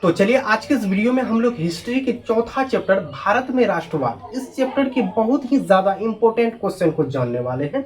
तो चलिए आज के इस वीडियो में हम लोग हिस्ट्री के चौथा चैप्टर भारत में राष्ट्रवाद, इस चैप्टर के बहुत ही ज्यादा इंपॉर्टेंट क्वेश्चन को जानने वाले हैं।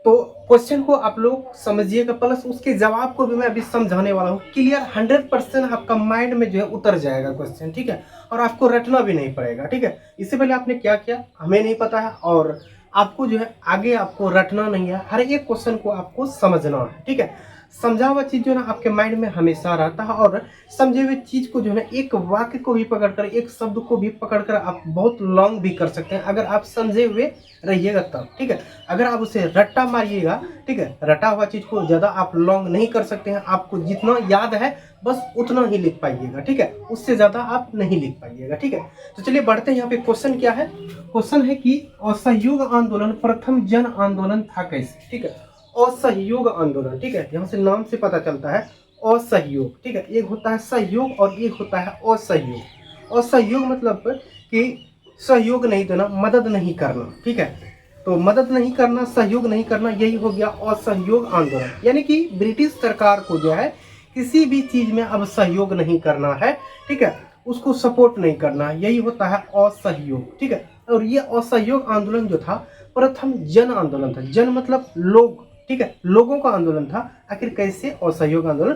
तो क्वेश्चन को आप लोग समझिएगा, प्लस उसके जवाब को भी मैं अभी समझाने वाला हूँ। क्लियर 100% आपका माइंड में जो है उतर जाएगा क्वेश्चन, ठीक है। और आपको रटना भी नहीं पड़ेगा, ठीक है। इससे पहले आपने क्या किया हमें नहीं पता है, और आपको जो है आगे आपको रटना नहीं है, हर एक क्वेश्चन को आपको समझना है, ठीक है। समझा हुआ चीज जो है ना आपके माइंड में हमेशा रहता है, और समझे हुए चीज को जो है ना एक वाक्य को भी पकड़कर, एक शब्द को भी पकड़कर आप बहुत लॉन्ग भी कर सकते हैं, अगर आप समझे हुए रहिएगा तब, ठीक है। अगर आप उसे रट्टा मारिएगा, ठीक है, रटा हुआ चीज को ज्यादा आप लॉन्ग नहीं कर सकते हैं। आपको जितना याद है बस उतना ही लिख पाइएगा, ठीक है, उससे ज्यादा आप नहीं लिख पाइएगा, ठीक है। तो चलिए बढ़ते हैं। यहाँ पे क्वेश्चन क्या है? क्वेश्चन है कि असहयोग आंदोलन प्रथम जन आंदोलन था कैसे, ठीक है। असहयोग आंदोलन, ठीक है, यहाँ से नाम से पता चलता है असहयोग, ठीक है। एक होता है सहयोग और एक होता है असहयोग। असहयोग मतलब कि सहयोग नहीं देना, मदद नहीं करना, ठीक है। तो मदद नहीं करना, सहयोग नहीं करना, यही हो गया असहयोग आंदोलन। यानी कि ब्रिटिश सरकार को जो है किसी भी चीज में अब सहयोग नहीं करना है, ठीक है, उसको सपोर्ट नहीं करना है, यही होता है असहयोग, ठीक है। और ये असहयोग आंदोलन जो था प्रथम जन आंदोलन था। जन मतलब लोग, ठीक है, लोगों का आंदोलन था। आखिर कैसे असहयोग आंदोलन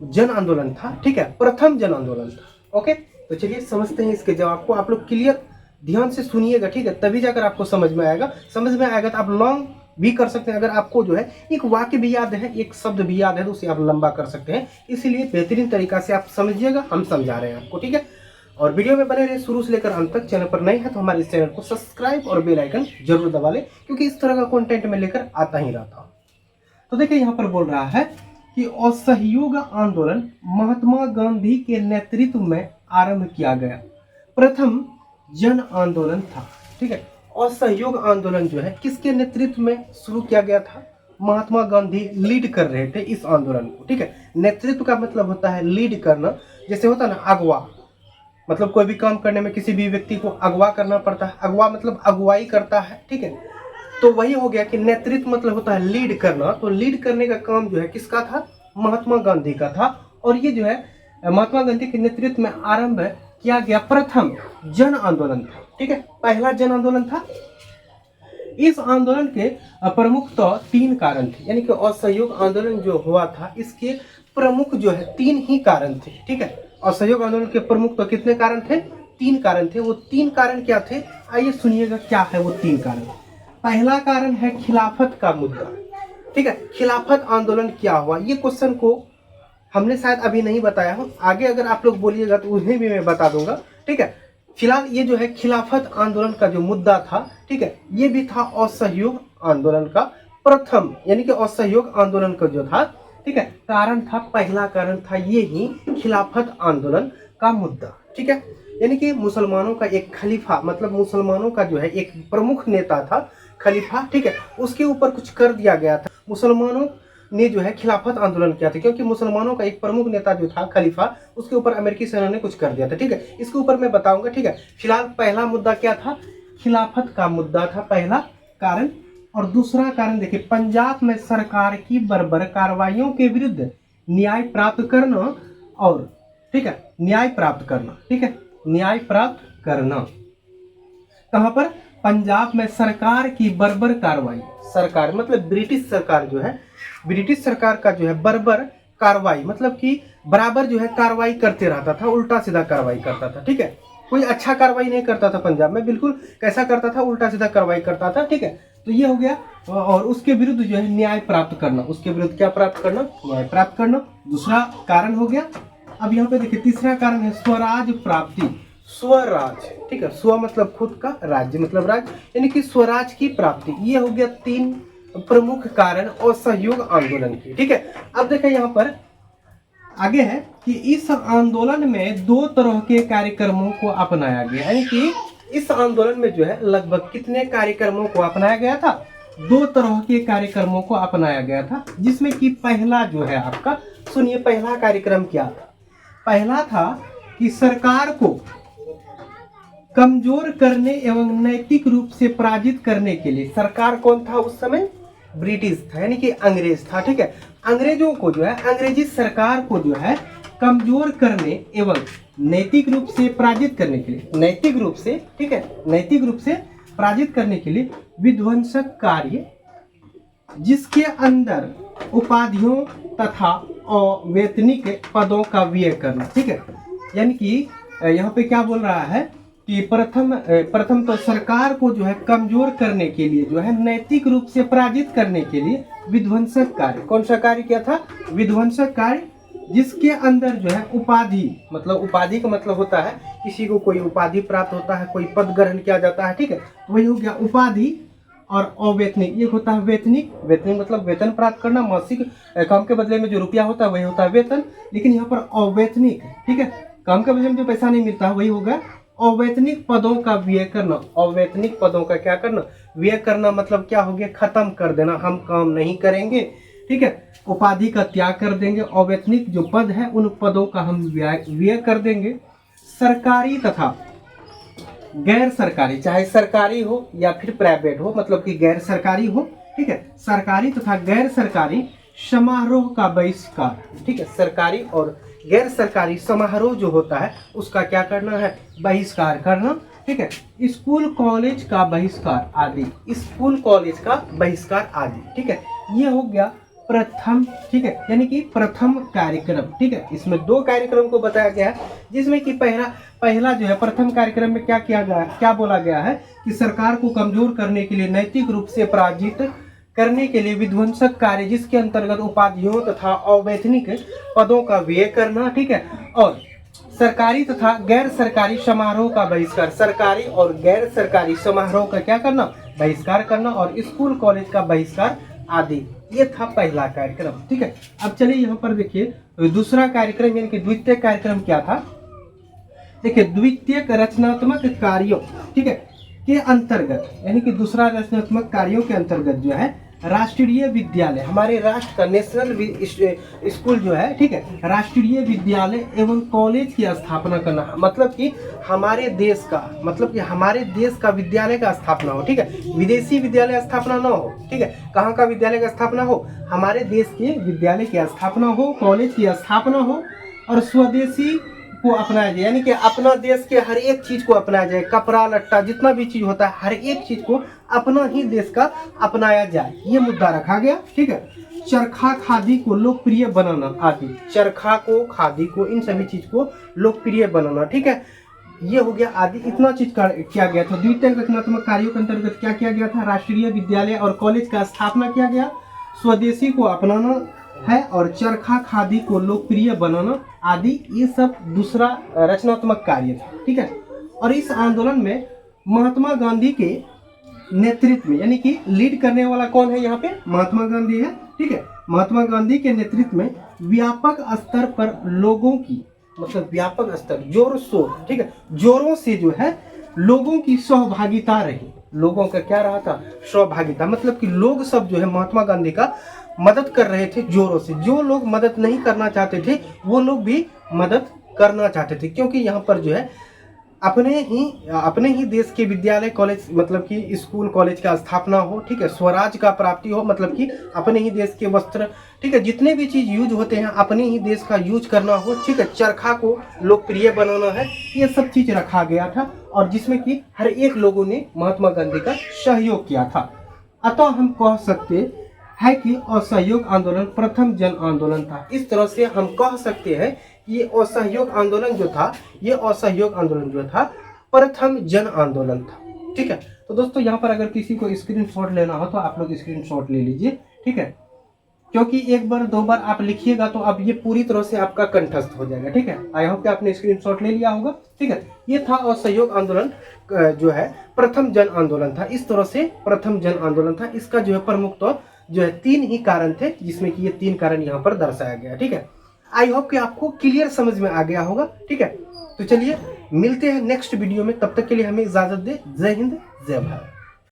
जन आंदोलन था, ठीक है, प्रथम जन आंदोलन था। ओके, तो चलिए समझते हैं इसके जवाब को। आप लोग क्लियर ध्यान से सुनिएगा, ठीक है, तभी जाकर आपको समझ में आएगा। समझ में आएगा तो आप लॉन्ग भी कर सकते हैं। अगर आपको जो है एक वाक्य भी याद है, एक शब्द भी याद है, तो उसे आप लंबा कर सकते हैं। इसीलिए बेहतरीन तरीका से आप समझिएगा, हम समझा रहे हैं आपको, ठीक है। और वीडियो में बने रहे शुरू से लेकर अंत तक। चैनल पर नए हैं तो हमारे इस चैनल को सब्सक्राइब और बेल आइकन जरूर दबा लें, क्योंकि इस तरह का कंटेंट मैं लेकर आता ही रहता हूँ। तो देखिए यहाँ पर बोल रहा है कि असहयोग आंदोलन महात्मा गांधी के नेतृत्व में आरंभ किया गया, प्रथम जन आंदोलन था, ठीक है। असहयोग आंदोलन जो है किसके नेतृत्व में शुरू किया गया था? महात्मा गांधी लीड कर रहे थे इस आंदोलन को, ठीक है। नेतृत्व का मतलब होता है लीड करना। जैसे होता है ना अगवा, मतलब कोई भी काम करने में किसी भी व्यक्ति को अगवा करना पड़ता है। अगवा मतलब अगुवाई करता है, ठीक है। तो वही हो गया कि नेतृत्व मतलब होता है लीड करना। तो लीड करने का काम जो है किसका था? महात्मा गांधी का था। और ये जो है महात्मा गांधी के नेतृत्व में आरंभ किया गया प्रथम जन आंदोलन था, ठीक है, पहला जन आंदोलन था। इस आंदोलन के प्रमुख तो 3 कारण थे, यानी कि असहयोग आंदोलन जो हुआ था इसके प्रमुख जो है 3 ही कारण थे, ठीक है। असहयोग आंदोलन के प्रमुख तो कितने कारण थे? 3 कारण थे। वो 3 कारण क्या थे? आइए सुनिएगा क्या है वो 3 कारण। पहला कारण है खिलाफत का मुद्दा, ठीक है। खिलाफत आंदोलन क्या हुआ, ये क्वेश्चन को हमने शायद अभी नहीं बताया हूं, आगे अगर आप लोग बोलिएगा तो उन्हें भी मैं बता दूंगा, ठीक है। फिलहाल ये जो है खिलाफत आंदोलन का जो मुद्दा था, ठीक है, ये भी था असहयोग आंदोलन का प्रथम, यानी कि असहयोग आंदोलन का जो था, ठीक है, कारण था, पहला कारण था ये ही खिलाफत आंदोलन का मुद्दा, ठीक है। यानी कि मुसलमानों का एक खलीफा, मतलब मुसलमानों का जो है एक प्रमुख नेता था खलीफा, ठीक है, उसके ऊपर कुछ कर दिया गया था। मुसलमानों ने जो है खिलाफत आंदोलन किया था, क्योंकि मुसलमानों का एक प्रमुख नेता जो था खलीफा, उसके ऊपर अमेरिकी सेना ने कुछ कर दिया था, ठीक है। इसके ऊपर मैं बताऊंगा, ठीक है। फिलहाल पहला मुद्दा क्या था? खिलाफत का मुद्दा था पहला कारण। और दूसरा कारण देखिए, पंजाब में सरकार की बर्बर कार्रवाइयों के विरुद्ध न्याय प्राप्त करना, और ठीक है, न्याय प्राप्त करना, ठीक है, न्याय प्राप्त करना। कहां पर? पंजाब में सरकार की बर्बर कार्रवाई, सरकार मतलब ब्रिटिश सरकार जो है, ब्रिटिश सरकार का जो है बर्बर कार्रवाई मतलब कि बराबर जो है कार्रवाई करते रहता था, उल्टा सीधा कार्रवाई करता था, ठीक है। कोई अच्छा कार्रवाई नहीं करता था पंजाब में, बिल्कुल कैसा करता था? उल्टा सीधा कार्रवाई करता था, ठीक है। तो ये हो गया। और उसके विरुद्ध जो है न्याय प्राप्त करना, उसके विरुद्ध क्या प्राप्त करना? न्याय प्राप्त करना, दूसरा कारण हो गया। अब यहाँ पे देखिए तीसरा कारण है स्वराज प्राप्ति, स्वराज, ठीक है, स्व मतलब खुद का, राज्य मतलब राज्य, यानी कि स्वराज की प्राप्ति। ये हो गया 3 प्रमुख कारण असहयोग आंदोलन की, ठीक है। अब देखें यहाँ पर आगे है कि इस आंदोलन में 2 तरह के कार्यक्रमों को अपनाया गया, यानी कि इस आंदोलन में जो है लगभग कितने कार्यक्रमों को अपनाया गया था? 2 तरह के कार्यक्रमों को अपनाया गया था, जिसमें कि पहला जो है आपका, सुनिए पहला कार्यक्रम क्या था? पहला था कि सरकार को कमजोर करने एवं नैतिक रूप से पराजित करने के लिए, सरकार कौन था उस समय? ब्रिटिश था, यानी कि अंग्रेज था, ठीक है। अंग्रेजों को जो है, अंग्रेजी सरकार को जो है कमजोर करने एवं नैतिक रूप से पराजित करने के लिए, नैतिक रूप से, ठीक है, नैतिक रूप से पराजित करने के लिए विध्वंसक कार्य जिसके अंदर उपाधियों तथा अवैतनिक पदों का व्यय करना। ठीक है, यानी कि यहाँ पे क्या बोल रहा है कि प्रथम तो सरकार को जो है कमजोर करने के लिए, जो है नैतिक रूप से पराजित करने के लिए विध्वंसक कार्य, कौन सा कार्य किया था? विध्वंसक कार्य जिसके अंदर जो है उपाधि, मतलब उपाधि का मतलब होता है किसी को कोई उपाधि प्राप्त होता है, कोई पद ग्रहण किया जाता है। ठीक है, वही हो गया उपाधि। और अवैतनिक, ये होता है वेतनिक, वेतनिक मतलब वेतन प्राप्त करना, मासिक काम के बदले में जो रुपया होता है वही होता है वेतन। लेकिन यहाँ पर अवैतनिक, ठीक है, काम के बदले में जो पैसा नहीं मिलता है वही होगा अवैतनिक पदों का व्यय करना। अवैतनिक पदों का क्या करना? व्यय करना। मतलब क्या हो गया? खत्म कर देना, हम काम नहीं करेंगे। ठीक है, उपाधि का त्याग कर देंगे, अवैतनिक जो पद है उन पदों का हम व्यय कर देंगे। सरकारी तथा गैर सरकारी, चाहे सरकारी हो या फिर प्राइवेट हो, मतलब कि गैर सरकारी हो, ठीक है, सरकारी तथा गैर सरकारी समारोह का बहिष्कार। ठीक है, सरकारी और गैर सरकारी समारोह जो होता है उसका क्या करना है? बहिष्कार करना। ठीक है, स्कूल कॉलेज का बहिष्कार आदि, स्कूल कॉलेज का बहिष्कार आदि। ठीक है, ये हो गया प्रथम। ठीक है, यानी कि प्रथम कार्यक्रम। ठीक है, इसमें 2 कार्यक्रम को बताया गया है, जिसमें कि पहला जो है प्रथम कार्यक्रम में क्या किया गया, क्या बोला गया है कि सरकार को कमजोर करने के लिए, नैतिक रूप से पराजित करने के लिए विध्वंसक कार्य जिसके अंतर्गत उपाधियों तथा अवैतनिक पदों का व्यय करना। ठीक है, और सरकारी तथा गैर सरकारी समारोह का बहिष्कार, सरकारी और गैर सरकारी समारोह का क्या करना? बहिष्कार करना, और स्कूल कॉलेज का बहिष्कार आदि। ये था पहला कार्यक्रम। ठीक है, अब चलिए यहाँ पर देखिए दूसरा कार्यक्रम, यानी कि द्वितीय कार्यक्रम क्या था। देखिए, द्वितीय रचनात्मक कार्यों, ठीक है, के अंतर्गत, यानी कि दूसरा रचनात्मक कार्यों के अंतर्गत जो है राष्ट्रीय विद्यालय, हमारे राष्ट्र का नेशनल स्कूल जो है, ठीक है, राष्ट्रीय विद्यालय एवं कॉलेज की स्थापना करना। मतलब कि हमारे देश का, मतलब कि हमारे देश का विद्यालय का स्थापना हो। ठीक है, विदेशी विद्यालय स्थापना ना हो। ठीक है, कहाँ का विद्यालय का स्थापना हो? हमारे देश के विद्यालय की स्थापना हो, कॉलेज की स्थापना हो, और स्वदेशी को अपनाया जाए, यानी कि अपना देश के हर एक चीज को अपनाया जाए। कपड़ा लट्टा जितना भी चीज होता है, हर एक चीज को अपना ही देश का अपनाया जाए, ये मुद्दा रखा गया। ठीक है, चरखा खादी को लोकप्रिय बनाना आदि, चरखा को, खादी को, इन सभी चीज को लोकप्रिय बनाना। ठीक है, ये हो गया आदि। इतना चीज किया गया था। द्वितीय रचनात्मक कार्यों के अंतर्गत क्या किया गया था? राष्ट्रीय विद्यालय और कॉलेज का स्थापना किया गया, स्वदेशी को अपनाना है, और चरखा खादी को लोकप्रिय बनाना आदि। ये सब दूसरा रचनात्मक कार्य था। ठीक है, और इस आंदोलन में महात्मा गांधी के नेतृत्व में, यानी कि लीड करने वाला कौन है? यहाँ पे महात्मा गांधी है। ठीक है, महात्मा गांधी के नेतृत्व में व्यापक स्तर पर लोगों की, मतलब व्यापक स्तर, जोर शोर, ठीक है, जोरों से जो है लोगों की सहभागिता रही। लोगों का क्या रहा था? सहभागिता। मतलब कि लोग सब जो है महात्मा गांधी का मदद कर रहे थे जोरों से। जो लोग मदद नहीं करना चाहते थे वो लोग भी मदद करना चाहते थे, क्योंकि यहाँ पर जो है अपने ही देश के विद्यालय कॉलेज, मतलब कि स्कूल कॉलेज का स्थापना हो। ठीक है, स्वराज का प्राप्ति हो, मतलब कि अपने ही देश के वस्त्र, ठीक है, जितने भी चीज यूज होते हैं अपने ही देश का यूज करना हो। ठीक है, चरखा को लोकप्रिय बनाना है, ये सब चीज रखा गया था, और जिसमें कि हर एक लोगों ने महात्मा गांधी का सहयोग किया था। अतः हम कह सकते है कि असहयोग आंदोलन प्रथम जन आंदोलन था। इस तरह से हम कह सकते हैं कि ये असहयोग आंदोलन जो था, ये असहयोग आंदोलन जो था प्रथम जन आंदोलन था। ठीक है, तो दोस्तों यहाँ पर अगर किसी को स्क्रीनशॉट लेना हो तो आप लोग स्क्रीनशॉट ले लीजिए। ठीक है, क्योंकि एक बार 2 बार आप लिखिएगा तो अब ये पूरी तरह से आपका कंठस्थ हो जाएगा। ठीक है, आई होप कि आपने स्क्रीनशॉट ले लिया होगा। ठीक है, ये था असहयोग आंदोलन जो है प्रथम जन आंदोलन था। इस तरह से प्रथम जन आंदोलन था। इसका जो है प्रमुख तो जो है 3 ही कारण थे, जिसमें कि ये 3 कारण यहाँ पर दर्शाया गया। ठीक है, आई होप कि आपको क्लियर समझ में आ गया होगा। ठीक है, तो चलिए मिलते हैं नेक्स्ट वीडियो में, तब तक के लिए हमें इजाजत दे। जय हिंद, जय भारत।